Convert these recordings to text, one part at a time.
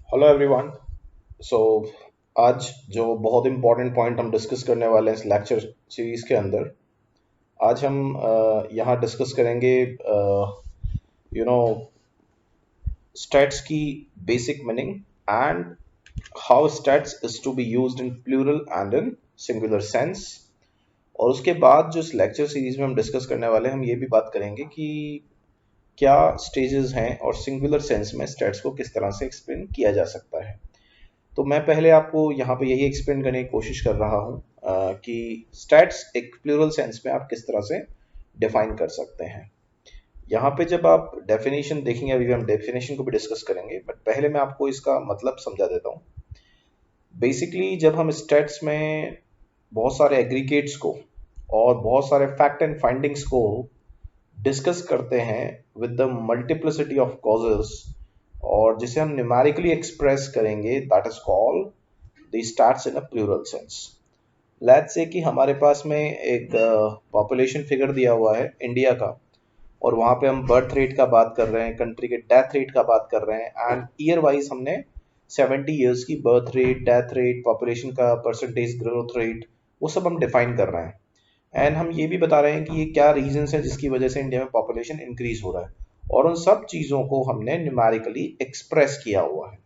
Hello everyone. सो आज जो बहुत इम्पोर्टेंट पॉइंट हम डिस्कस करने वाले हैं इस लेक्चर सीरीज के अंदर, आज हम यहाँ डिस्कस करेंगे यू नो स्टैट्स की basic meaning and how stats is to be used in plural and in singular sense. और उसके बाद जो इस लेक्चर सीरीज में हम डिस्कस करने वाले हैं, हम ये भी बात करेंगे कि क्या स्टेजेस हैं और सिंगुलर सेंस में स्टैट्स को किस तरह से एक्सप्लेन किया जा सकता है। तो मैं पहले आपको यहाँ पे यही एक्सप्लेन करने की कोशिश कर रहा हूँ कि स्टैट्स एक प्लूरल सेंस में आप किस तरह से डिफाइन कर सकते हैं। यहाँ पे जब आप डेफिनेशन देखेंगे, अभी हम डेफिनेशन को भी डिस्कस करेंगे, बट पहले मैं आपको इसका मतलब समझा देता हूँ। बेसिकली जब हम स्टैट्स में बहुत सारे एग्रीगेट्स को और बहुत सारे फैक्ट एंड फाइंडिंग्स को डिस्कस करते हैं with the multiplicity of causes, और जिसे हम न्यूमेरिकली एक्सप्रेस करेंगे, that is called the stats in a plural sense. Let's say कि हमारे पास में एक पॉपुलेशन फिगर दिया हुआ है इंडिया का, और वहाँ पे हम बर्थ रेट का बात कर रहे हैं, कंट्री के डेथ रेट का बात कर रहे हैं, एंड ईयर वाइज हमने 70 ईयर्स की birth rate, death rate, population का परसेंटेज ग्रोथ रेट, वो सब हम डिफाइन कर रहे हैं। एंड हम ये भी बता रहे हैं कि ये क्या रीजंस है जिसकी वजह से इंडिया में पॉपुलेशन इंक्रीज हो रहा है, और उन सब चीज़ों को हमने न्यूमेरिकली एक्सप्रेस किया हुआ है।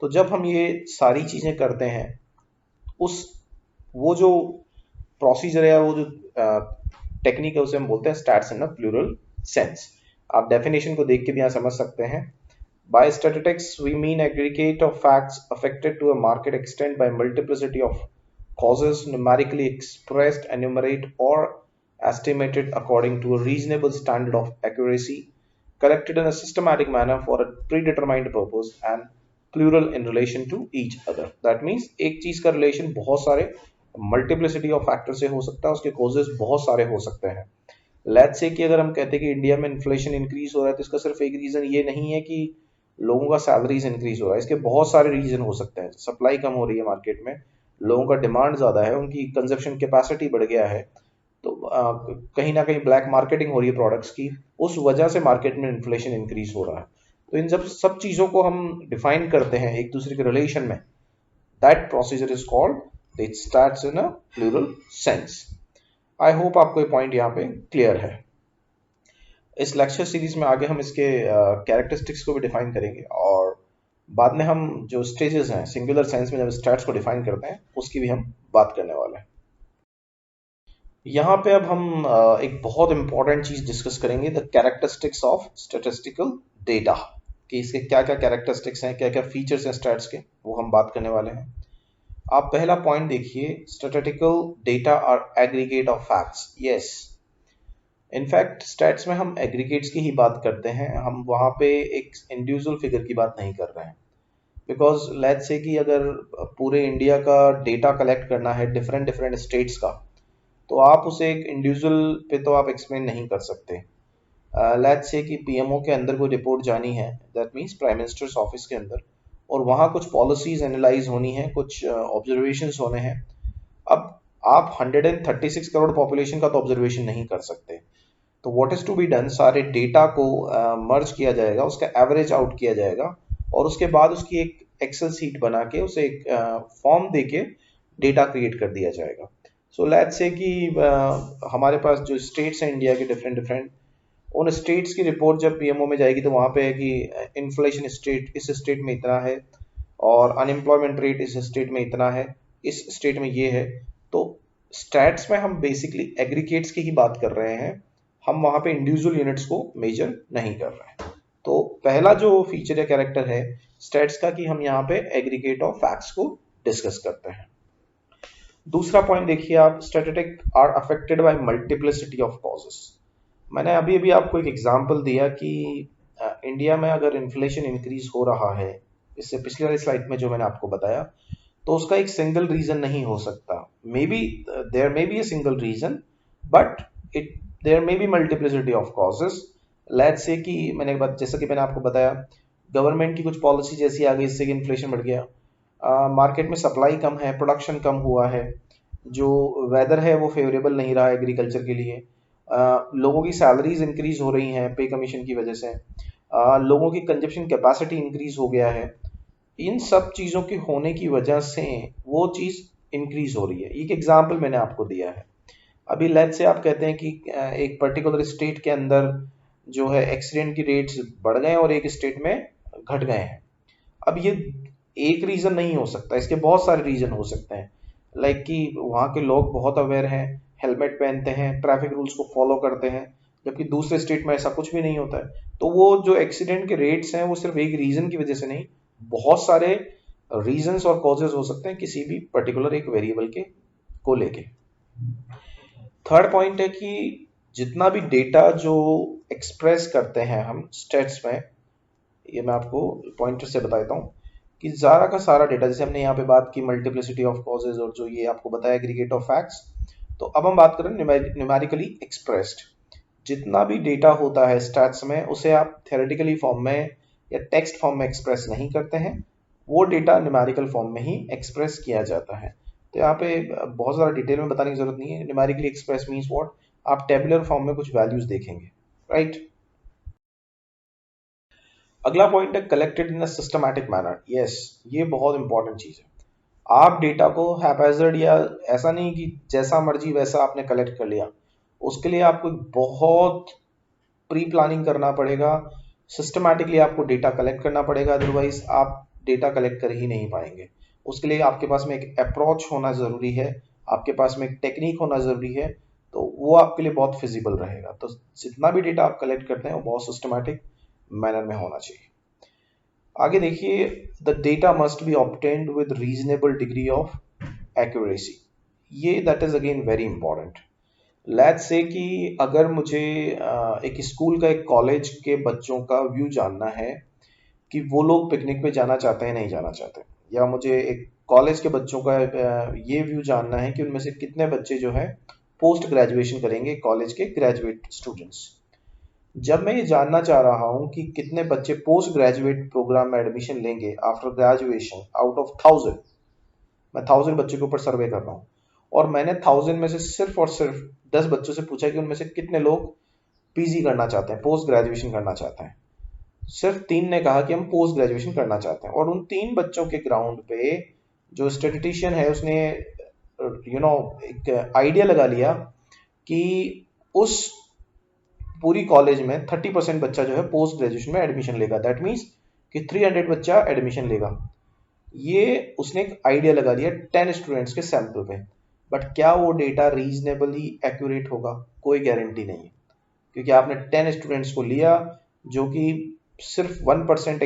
तो जब हम ये सारी चीज़ें करते हैं, उस वो जो प्रोसीजर है, वो जो टेक्निक है, उसे हम बोलते हैं stats in a plural sense. आप डेफिनेशन को देख के भी यहाँ समझ सकते हैं। By statistics, we mean aggregate of facts affected to a market extent by multiplicity of causes numerically expressed, enumerate, or estimated according to a reasonable standard of accuracy, collected in a systematic manner for a predetermined purpose and plural in relation to each other. That means एक चीज का relation बहुत सारे multiplicity of factor से हो सकता है, उसके कॉजेज बहुत सारे हो सकते हैं। लेट्स से कि अगर हम कहते हैं कि इंडिया में इन्फ्लेशन इंक्रीज हो रहा है, तो इसका सिर्फ एक रीजन ये नहीं है कि लोगों का सैलरीज इंक्रीज हो रहा है। इसके बहुत सारे रीजन हो सकते हैं। सप्लाई कम हो रही है मार्केट में, लोगों का डिमांड ज्यादा है, उनकी कंजप्शन कैपेसिटी बढ़ गया है, तो कहीं ना कहीं ब्लैक मार्केटिंग हो रही है प्रोडक्ट्स की, उस वजह से मार्केट में इन्फ्लेशन इंक्रीज हो रहा है। तो इन सब चीजों को हम डिफाइन करते हैं एक दूसरे के रिलेशन में। That procedure is called it starts in a plural sense. I hope आपको ये पॉइंट यहाँ पे क्लियर है। इस लेक्चर सीरीज में आगे हम इसके कैरेक्टरिस्टिक्स को भी डिफाइन करेंगे, और बाद में हम जो स्टेजेस हैं सिंगुलर सेंस में जब स्टैट्स को डिफाइन करते हैं, उसकी भी हम बात करने वाले हैं। यहाँ पे अब हम एक बहुत इंपॉर्टेंट चीज डिस्कस करेंगे, the characteristics of statistical data, कि इसके क्या क्या कैरेक्टरिस्टिक्स हैं, क्या क्या फीचर्स हैं स्टैट्स के, वो हम बात करने वाले हैं। आप पहला पॉइंट देखिए, statistical data are aggregate of facts. Yes, in fact stats में हम एग्रीगेट्स की ही बात करते हैं, हम वहाँ पे एक इंडिविजुअल फिगर की बात नहीं कर रहे हैं। बिकॉज लेट्स से कि अगर पूरे इंडिया का डेटा कलेक्ट करना है डिफरेंट डिफरेंट स्टेट्स का, तो आप उसे एक इंडिविजुअल पे तो आप एक्सप्लेन नहीं कर सकते। लेट्स से कि पीएमओ के अंदर कोई रिपोर्ट जानी है, that means prime minister's office के अंदर, और वहाँ कुछ पॉलिसीज एनालाइज होनी है, कुछ ऑब्जर्वेशंस होने हैं। अब आप 136 करोड़ पॉपुलेशन का तो ऑब्जर्वेशन नहीं कर सकते। तो what is to be done, सारे डेटा को मर्ज किया जाएगा, उसका एवरेज आउट किया जाएगा, और उसके बाद उसकी एक एक्सेल सीट बना के उसे एक फॉर्म दे के डेटा क्रिएट कर दिया जाएगा। सो लेट्स से कि हमारे पास जो स्टेट्स हैं इंडिया के डिफरेंट डिफरेंट, उन स्टेट्स की रिपोर्ट जब पीएमओ में जाएगी, तो वहाँ पे है कि इन्फ्लेशन स्टेट इस स्टेट में इतना है, और अनएम्प्लॉयमेंट रेट इस स्टेट में इतना है, इस स्टेट में ये है। तो स्टैट्स में हम बेसिकली एग्रीगेट्स की ही बात कर रहे हैं, हम वहाँ पे इंडिविजुअल यूनिट्स को मेजर नहीं कर रहे हैं। तो पहला जो फीचर या कैरेक्टर है स्टैट्स का, कि हम यहाँ पे एग्रीगेट ऑफ फैक्ट्स को डिस्कस करते हैं। दूसरा पॉइंट देखिए आप, statistic are affected by multiplicity of causes. मैंने अभी अभी आपको एक एग्जांपल दिया कि इंडिया में अगर इन्फ्लेशन इंक्रीज हो रहा है, इससे पिछले वाली स्लाइड में जो मैंने आपको बताया, तो उसका एक सिंगल रीजन नहीं हो सकता। May be there may be a single reason, but it there may be multiplicity of causes. Let's say कि जैसा कि मैंने आपको बताया, गवर्नमेंट की कुछ पॉलिसी जैसी आ गई, इससे कि इन्फ्लेशन बढ़ गया, मार्केट में सप्लाई कम है, प्रोडक्शन कम हुआ है, जो वेदर है वो फेवरेबल नहीं रहा एग्रीकल्चर के लिए, लोगों की सैलरीज इंक्रीज हो रही हैं पे कमीशन की वजह से, लोगों की कंजप्शन कैपेसिटी इंक्रीज हो गया है, इन सब चीज़ों की होने की वजह से वो चीज़ इंक्रीज हो रही है। एक एग्जाम्पल मैंने आपको दिया है। अभी लेट्स से आप कहते हैं कि एक पर्टिकुलर स्टेट के अंदर जो है एक्सीडेंट की रेट्स बढ़ गए और एक स्टेट में घट गए हैं। अब ये एक रीजन नहीं हो सकता, इसके बहुत सारे रीजन हो सकते हैं। लाइक कि वहाँ के लोग बहुत अवेयर हैं, हेलमेट पहनते हैं, ट्रैफिक रूल्स को फॉलो करते हैं, जबकि दूसरे स्टेट में ऐसा कुछ भी नहीं होता है। तो वो जो एक्सीडेंट के रेट्स हैं वो सिर्फ एक रीजन की वजह से नहीं, बहुत सारे रीजंस और कॉजेज हो सकते हैं किसी भी पर्टिकुलर एक वेरिएबल के को लेके। थर्ड पॉइंट है कि जितना भी डेटा जो एक्सप्रेस करते हैं हम स्टेट्स में, ये मैं आपको पॉइंटर से बताता हूँ कि सारा का सारा डेटा, जैसे हमने यहाँ पे बात की मल्टीप्लिसिटी ऑफ कॉजेज और जो ये आपको बताया एग्रीगेट ऑफ फैक्ट्स, तो अब हम बात करें न्यूमेरिकली एक्सप्रेस्ड। जितना भी डेटा होता है स्टैट्स में उसे आप थ्योरेटिकली फॉर्म में या टेक्स्ट फॉर्म में एक्सप्रेस नहीं करते हैं, वो डेटा न्यूमेरिकल फॉर्म में ही एक्सप्रेस किया जाता है। तो यहाँ पे बहुत ज़्यादा डिटेल में बताने की जरूरत नहीं है। न्यूमेरिकली एक्सप्रेस मीन्स व्हाट, आप टेबुलर फॉर्म में कुछ वैल्यूज देखेंगे, राइट। अगला पॉइंट है collected in a systematic manner. Yes, ये बहुत इंपॉर्टेंट चीज़ है। आप डेटा को हैपैजर्ड या ऐसा नहीं कि जैसा मर्जी वैसा आपने कलेक्ट कर लिया, उसके लिए आपको बहुत प्री प्लानिंग करना पड़ेगा, सिस्टमैटिकली आपको डेटा कलेक्ट करना पड़ेगा, अदरवाइज आप डेटा कलेक्ट कर ही नहीं पाएंगे। उसके लिए आपके पास में एक अप्रोच होना ज़रूरी है, आपके पास में एक टेक्निक होना ज़रूरी है, तो वो आपके लिए बहुत फिजिबल रहेगा। तो जितना भी डेटा आप कलेक्ट करते हैं वो बहुत सिस्टमैटिक मैनर में होना चाहिए। आगे देखिए, the data must be obtained with reasonable degree of accuracy. ये that is again very important. Let's say कि अगर मुझे एक स्कूल का, एक कॉलेज के बच्चों का व्यू जानना है कि वो लोग पिकनिक पे जाना चाहते हैं नहीं जाना चाहते, या मुझे एक कॉलेज के बच्चों का ये व्यू जानना है कि उनमें से कितने बच्चे जो है पोस्ट ग्रेजुएशन करेंगे, कॉलेज के ग्रेजुएट स्टूडेंट्स। जब मैं ये जानना चाह रहा हूँ कि कितने बच्चे पोस्ट ग्रेजुएट प्रोग्राम में एडमिशन लेंगे आफ्टर ग्रेजुएशन आउट ऑफ 1000, मैं 1000 बच्चों के ऊपर सर्वे कर रहा हूँ, और मैंने 1000 में से सिर्फ और सिर्फ 10 बच्चों से पूछा कि उनमें से कितने लोग पीजी करना चाहते हैं, पोस्ट ग्रेजुएशन करना चाहते हैं। सिर्फ 3 ने कहा कि हम पोस्ट ग्रेजुएशन करना चाहते हैं, और उन 3 बच्चों के ग्राउंड पे जो स्टेटिस्टिशियन है उसने एक आइडिया लगा लिया कि उस पूरी कॉलेज में 30% बच्चा जो है पोस्ट ग्रेजुएशन में एडमिशन लेगा। दैट मीन्स कि 300 बच्चा एडमिशन लेगा। ये उसने एक आइडिया लगा लिया 10 स्टूडेंट्स के सैंपल पे। बट क्या वो डेटा रीजनेबली एक्यूरेट होगा? कोई गारंटी नहीं है, क्योंकि आपने 10 स्टूडेंट्स को लिया जो कि सिर्फ 1%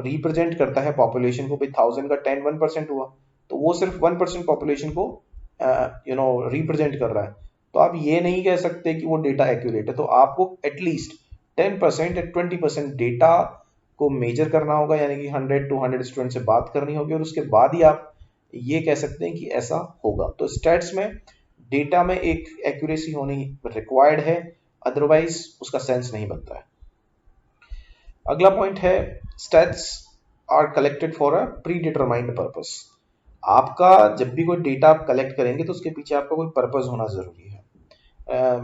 रिप्रेजेंट करता है पॉपुलेशन को। भाई 1000 का 10 1% हुआ, तो वो सिर्फ 1% पॉपुलेशन को रिप्रेजेंट कर रहा है। तो आप ये नहीं कह सकते कि वो डेटा एक्यूरेट है। तो आपको एटलीस्ट 10% या 20% डेटा को मेजर करना होगा, यानी कि 100 to 100 स्टूडेंट से बात करनी होगी, और उसके बाद ही आप ये कह सकते हैं कि ऐसा होगा। तो स्टैट्स में डेटा में एक एक्यूरेसी होनी रिक्वायर्ड है, अदरवाइज उसका सेंस नहीं बनता है। अगला पॉइंट है stats are collected for a predetermined purpose. आपका जब भी कोई डेटा आप कलेक्ट करेंगे तो उसके पीछे आपका कोई पर्पस होना जरूरी है।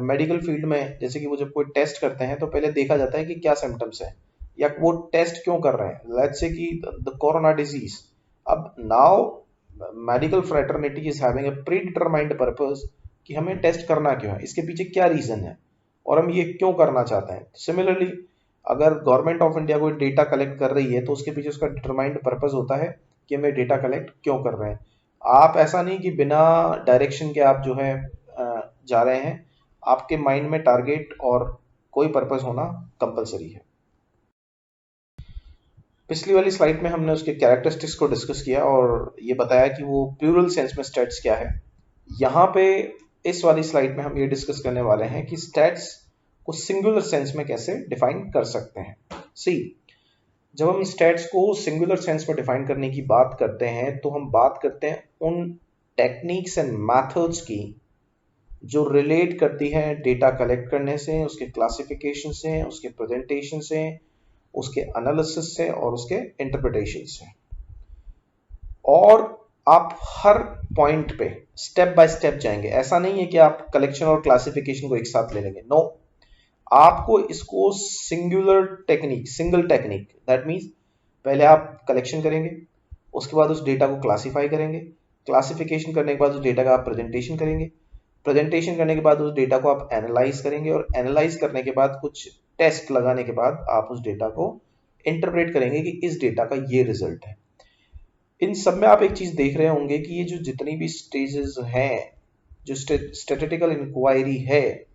मेडिकल फील्ड में जैसे कि वो जब कोई टेस्ट करते हैं तो पहले देखा जाता है कि क्या सिम्टम्स है, या वो टेस्ट क्यों कर रहे हैं। लेट्स से कि द कोरोना डिजीज, अब now medical fraternity is having a predetermined purpose कि हमें टेस्ट करना क्यों है, इसके पीछे क्या रीजन है और हम ये क्यों करना चाहते हैं। सिमिलरली अगर गवर्नमेंट ऑफ इंडिया कोई डेटा कलेक्ट कर रही है तो उसके पीछे उसका डिटरमाइंड पर्पस होता है कि हमें डेटा कलेक्ट क्यों कर रहे हैं। आप ऐसा नहीं कि बिना डायरेक्शन के आप जो है जा रहे हैं, आपके माइंड में टारगेट और कोई पर्पस होना कंपलसरी है। पिछली वाली स्लाइड में हमने उसके कैरेक्टरिस्टिक्स को डिस्कस किया और ये बताया कि वो प्लूरल सेंस में स्टैट्स क्या है। यहाँ पे इस वाली स्लाइड में हम ये डिस्कस करने वाले हैं कि स्टैट्स को सिंगुलर सेंस में कैसे डिफाइन कर सकते हैं। सी, जब हम स्टैट्स को सिंगुलर सेंस में डिफाइन करने की बात करते हैं तो हम बात करते हैं उन टेक्निक्स एंड मेथड्स की जो रिलेट करती है डेटा कलेक्ट करने से, उसके क्लासिफिकेशन से, उसके प्रेजेंटेशन से, उसके एनालिसिस से और उसके इंटरप्रिटेशन से। और आप हर पॉइंट पे स्टेप बाय स्टेप जाएंगे। ऐसा नहीं है कि आप कलेक्शन और क्लासिफिकेशन को एक साथ ले लेंगे, नो। आपको इसको singular technique, single technique, that means पहले आप कलेक्शन करेंगे, उसके बाद उस डेटा को क्लासीफाई करेंगे, क्लासिफिकेशन करने के बाद उस डेटा का आप प्रेजेंटेशन करेंगे, प्रेजेंटेशन करने के बाद उस डेटा को आप एनालाइज करेंगे, और एनालाइज करने के बाद कुछ टेस्ट लगाने के बाद आप उस डेटा को इंटरप्रेट करेंगे कि इस डेटा का ये रिजल्ट है। इन सब में आप एक चीज देख रहे होंगे कि ये जो जितनी भी स्टेजेस हैं, जो स्टैटिस्टिकल इंक्वायरी है,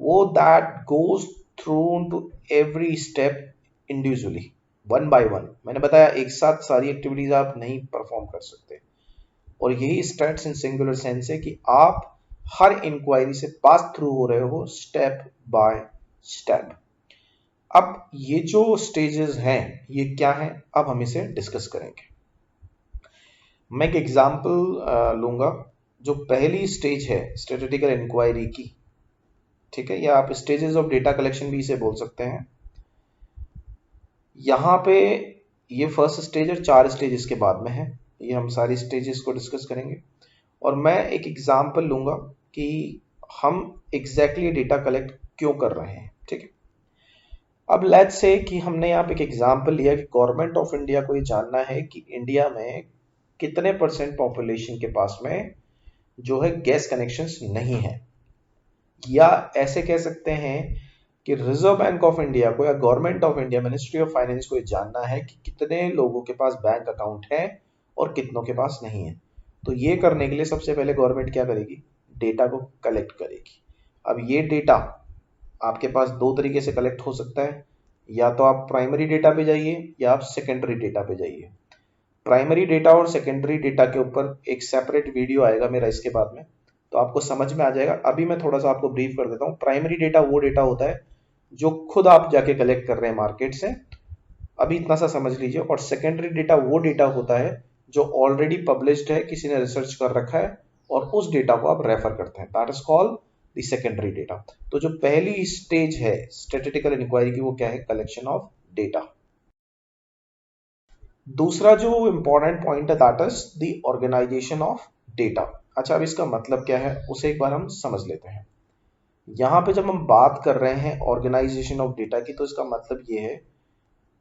वो that goes through to every step individually, one by one. मैंने बताया एक साथ सारी एक्टिविटीज आप नहीं परफॉर्म कर सकते, और यही स्टेट्स इन सिंगुलर सेंस है कि आप हर इंक्वायरी से पास थ्रू हो रहे हो स्टेप बाय स्टेप। अब ये जो स्टेजेस हैं ये क्या हैं, अब हम इसे डिस्कस करेंगे। मैं एक एग्जांपल लूंगा। जो पहली स्टेज है स्टैटिस्टिकल इंक्वायरी की, ठीक है, या आप स्टेजेस ऑफ डेटा कलेक्शन भी इसे बोल सकते हैं। यहाँ पे ये फर्स्ट स्टेज और 4 स्टेज इसके बाद में है, ये हम सारी स्टेजेस को डिस्कस करेंगे। और मैं एक एग्जांपल लूंगा कि हम एग्जैक्टली डेटा कलेक्ट क्यों कर रहे हैं, ठीक है। अब लेट्स से कि हमने यहाँ पे एक एग्जांपल लिया कि गवर्नमेंट ऑफ इंडिया को ये जानना है कि इंडिया में कितने % पॉपुलेशन के पास में जो है गैस कनेक्शंस नहीं है, या ऐसे कह सकते हैं कि रिजर्व बैंक ऑफ इंडिया को या government of India ministry of finance को ये जानना है कि कितने लोगों के पास बैंक अकाउंट है और कितनों के पास नहीं है। तो ये करने के लिए सबसे पहले गवर्नमेंट क्या करेगी, डेटा को कलेक्ट करेगी। अब ये डेटा आपके पास दो तरीके से कलेक्ट हो सकता है, या तो आप प्राइमरी डेटा पे जाइए या आप सेकेंडरी डेटा पे जाइए। प्राइमरी डेटा और सेकेंडरी डेटा के ऊपर एक सेपरेट वीडियो आएगा मेरा इसके बाद में, तो आपको समझ में आ जाएगा। अभी मैं थोड़ा सा आपको ब्रीफ कर देता हूँ। प्राइमरी डेटा वो डेटा होता है जो खुद आप जाके कलेक्ट कर रहे हैं मार्केट से, अभी इतना सा समझ लीजिए। और सेकेंडरी डेटा वो डेटा होता है जो ऑलरेडी पब्लिश्ड है, किसी ने रिसर्च कर रखा है, और उस डेटा को आप रेफर करते हैं, that is called the secondary data. तो जो पहली स्टेज है स्टैटिस्टिकल इंक्वायरी की वो क्या है, कलेक्शन ऑफ डेटा। दूसरा जो इंपॉर्टेंट पॉइंट है that is the organisation of data. अच्छा, अब इसका मतलब क्या है उसे एक बार हम समझ लेते हैं। यहाँ पे जब हम बात कर रहे हैं ऑर्गेनाइजेशन ऑफ डेटा की, तो इसका मतलब ये है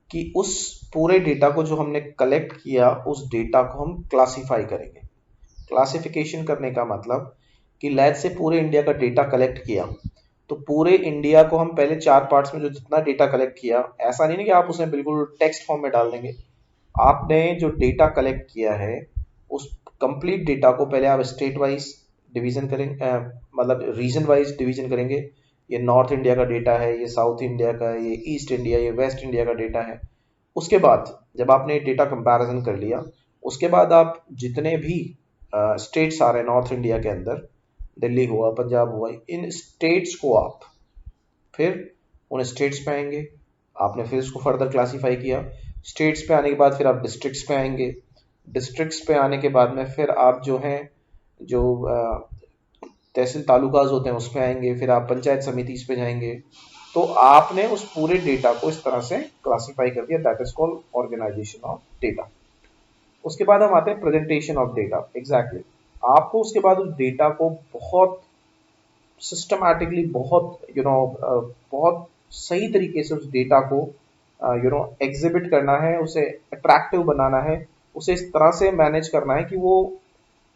कि उस पूरे डेटा को जो हमने कलेक्ट किया उस डेटा को हम क्लासिफाई करेंगे। क्लासिफिकेशन करने का मतलब कि लेट्स से पूरे इंडिया का डेटा कलेक्ट किया, तो पूरे इंडिया को हम पहले 4 पार्ट्स में जो जितना डेटा कलेक्ट किया, ऐसा नहीं है कि आप उसे बिल्कुल टेक्स्ट फॉर्म में डाल देंगे। आपने जो डेटा कलेक्ट किया है उस कंप्लीट डेटा को पहले आप स्टेट वाइज डिवीजन करेंगे, मतलब रीजन वाइज डिवीजन करेंगे। ये नॉर्थ इंडिया का डेटा है, ये साउथ इंडिया का है, ये ईस्ट इंडिया, ये वेस्ट इंडिया का डेटा है। उसके बाद जब आपने डेटा कंपैरिजन कर लिया, उसके बाद आप जितने भी स्टेट्स आ रहे हैं नॉर्थ इंडिया के अंदर, दिल्ली हुआ, पंजाब हुआ, इन स्टेट्स को आप फिर उन स्टेट्स पे आएंगे। आपने फिर इसको फर्दर क्लासीफाई किया। स्टेट्स पे आने के बाद फिर आप डिस्ट्रिक्ट्स पे आएंगे। डिस्ट्रिक्ट्स पे आने के बाद में फिर आप जो हैं जो तहसील तालुकाज होते हैं उस पे आएंगे, फिर आप पंचायत समिति पे जाएंगे। तो आपने उस पूरे डेटा को इस तरह से क्लासीफाई कर दिया, that is called organisation of data. उसके बाद हम आते हैं प्रेजेंटेशन ऑफ डेटा। एग्जैक्टली आपको उसके बाद उस डेटा को बहुत सिस्टमैटिकली, बहुत सही तरीके से उस डेटा को एग्जिबिट करना है, उसे अट्रैक्टिव बनाना है, उसे इस तरह से मैनेज करना है कि वो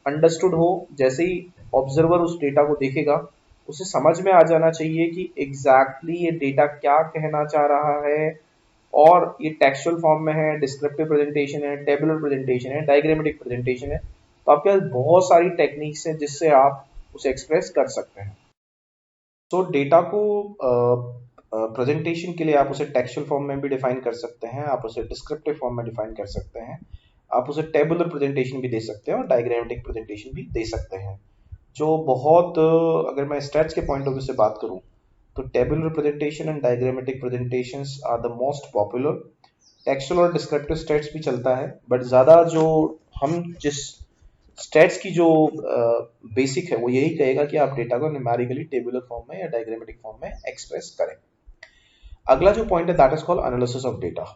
अंडरस्टूड हो। जैसे ही ऑब्जर्वर उस डेटा को देखेगा उसे समझ में आ जाना चाहिए कि एग्जैक्टली ये डेटा क्या कहना चाह रहा है, और ये टेक्सचुअल फॉर्म में है, डिस्क्रिप्टिव प्रेजेंटेशन है, टेबुलर प्रेजेंटेशन है, डायग्रामेटिक प्रेजेंटेशन है। तो आपके पास बहुत सारी टेक्निक्स हैं जिससे आप उसे एक्सप्रेस कर सकते हैं। तो डेटा को प्रेजेंटेशन के लिए आप उसे टेक्सचुअल फॉर्म में भी डिफाइन कर सकते हैं, आप उसे डिस्क्रिप्टिव फॉर्म में डिफाइन कर सकते हैं, आप उसे टेबुलर प्रेजेंटेशन भी दे सकते हैं और डायग्रामेटिक प्रेजेंटेशन भी दे सकते हैं। जो बहुत अगर मैं स्टैट्स के पॉइंट ऑफ व्यू से बात करूं तो tabular presentation and diagrammatic presentations are the most popular. Textual और डिस्क्रिप्टिव स्टैट्स भी चलता है, बट ज़्यादा जो हम जिस स्टैट्स की जो बेसिक है वो यही कहेगा कि आप डेटा को न्यूमेरिकली टेबुलर फॉर्म में या डायग्रामेटिक फॉर्म में एक्सप्रेस करें। अगला जो पॉइंट है that is called analysis of data.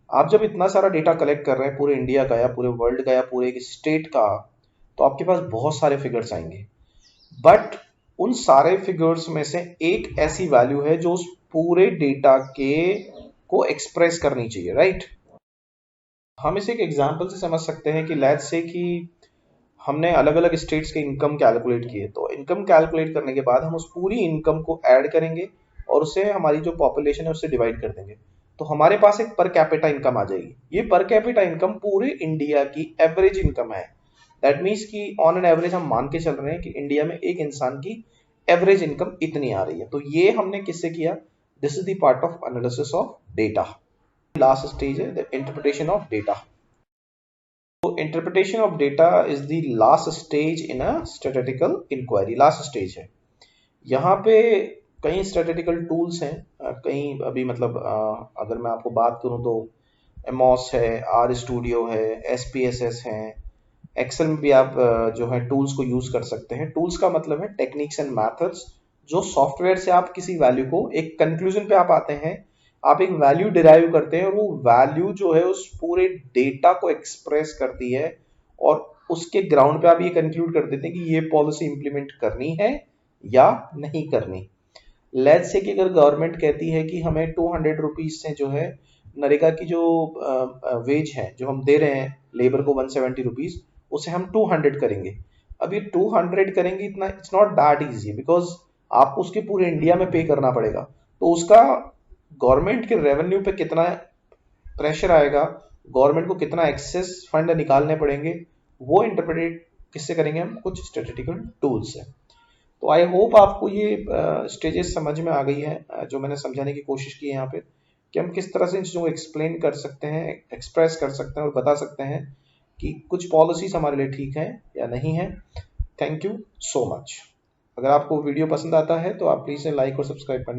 आप जब इतना सारा डेटा कलेक्ट कर रहे हैं पूरे इंडिया का या पूरे वर्ल्ड का या पूरे एक स्टेट का, तो आपके पास बहुत सारे फिगर्स आएंगे, बट उन सारे फिगर्स में से एक ऐसी वैल्यू है जो उस पूरे डेटा के को एक्सप्रेस करनी चाहिए, राइट? हम इसे एक एग्जांपल से समझ सकते हैं कि लेट्स से कि हमने अलग अलग स्टेट्स के इनकम कैलकुलेट किए, तो इनकम कैलकुलेट करने के बाद हम उस पूरी इनकम को ऐड करेंगे और उसे हमारी जो पॉपुलेशन है उससे डिवाइड कर देंगे, तो हमारे पास एक पर कैपिटा इनकम आ जाएगी। ये पर कैपिटा इनकम पूरे इंडिया की एवरेज इनकम है। दैट मीन्स कि ऑन एन एवरेज हम मान के चल रहे हैं कि इंडिया में एक इंसान की एवरेज इनकम इतनी आ रही है। तो ये हमने किससे किया? This is the part of analysis of data. Last stage है द इंटरप्रिटेशन ऑफ डेटा। तो interpretation of data is the last stage in a statistical inquiry. Last stage है। यहाँ पे कई स्टैटिस्टिकल टूल्स हैं, कई अभी मतलब अगर मैं आपको बात करूँ तो एमॉस है, आर स्टूडियो है, एसपीएसएस है, एक्सेल में भी आप जो है टूल्स को यूज कर सकते हैं। टूल्स का मतलब है टेक्निक्स एंड मेथड्स, जो सॉफ्टवेयर से आप किसी वैल्यू को एक कंक्लूजन पे आप आते हैं, आप एक वैल्यू डिराइव करते हैं और वो वैल्यू जो है उस पूरे डेटा को एक्सप्रेस करती है और उसके ग्राउंड पे आप ये कंक्लूड कर देते हैं कि ये पॉलिसी इंप्लीमेंट करनी है या नहीं करनी। लेट्स से कि अगर गवर्नमेंट कहती है कि हमें 200 रुपीज से जो है नरेगा की जो वेज है जो हम दे रहे हैं लेबर को 170 रुपीज, उसे हम 200 करेंगे। अब ये 200 करेंगे, इतना it's not that easy, because आपको उसके पूरे इंडिया में पे करना पड़ेगा। तो उसका गवर्नमेंट के रेवेन्यू पे कितना प्रेशर आएगा, गवर्नमेंट को कितना एक्सेस फंड निकालने पड़ेंगे, वो इंटरप्रेट किससे करेंगे हम? कुछ स्टैटिस्टिकल टूल से। तो आई होप आपको ये स्टेजेस समझ में आ गई है, जो मैंने समझाने की कोशिश की है यहाँ पे, कि हम किस तरह से इन चीज़ों को एक्सप्लेन कर सकते हैं, एक्सप्रेस कर सकते हैं और बता सकते हैं कि कुछ पॉलिसीज हमारे लिए ठीक है या नहीं है। Thank you so much. अगर आपको वीडियो पसंद आता है तो आप प्लीज़ लाइक और सब्सक्राइब करना।